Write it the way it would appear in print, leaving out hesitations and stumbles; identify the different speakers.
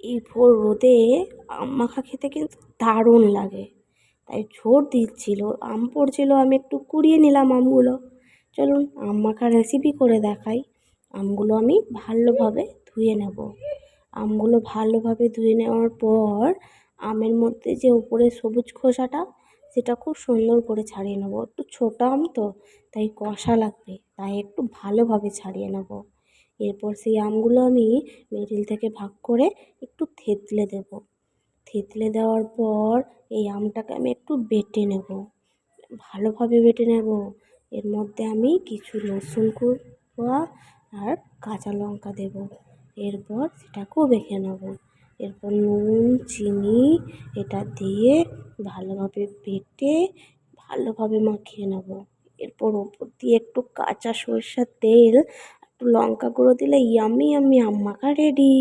Speaker 1: এই ভোর রোদে আম মাখা খেতে কিন্তু দারুণ লাগে। তাই ঝড় দিচ্ছিল, আম পড়ছিল, আমি একটু কুড়িয়ে নিলাম আমগুলো। চলুন আম মাখা রেসিপি করে দেখাই। আমগুলো আমি ভালোভাবে ধুয়ে নেব। আমগুলো ভালোভাবে ধুয়ে নেওয়ার পর আমের মধ্যে যে উপরে সবুজ খোসাটা, সেটা খুব সুন্দর করে ছাড়িয়ে নেব। একটু ছোট আম তো, তাই কষা লাগবে, তাই একটু ভালোভাবে ছাড়িয়ে নেব। এরপর সেই আমগুলো আমি মিডিল থেকে ভাগ করে একটু থেতলে দেব। থেতলে দেওয়ার পর এই আমটাকে আমি একটু বেটে নেব, ভালোভাবে বেটে নেব। এর মধ্যে আমি কিছু রসুন কোয়া আর কাঁচা লঙ্কা দেব। এরপর সেটাকেও বেটে নেব। এরপর নুন, চিনি এটা দিয়ে ভালোভাবে বেটে ভালোভাবে মাখিয়ে নেব। এরপর ওপর দিয়ে একটু কাঁচা সরষের তেল, একটু লঙ্কা গুঁড়ো দিলে ইয়াম্মি ইয়াম্মি আম মাখা রেডি।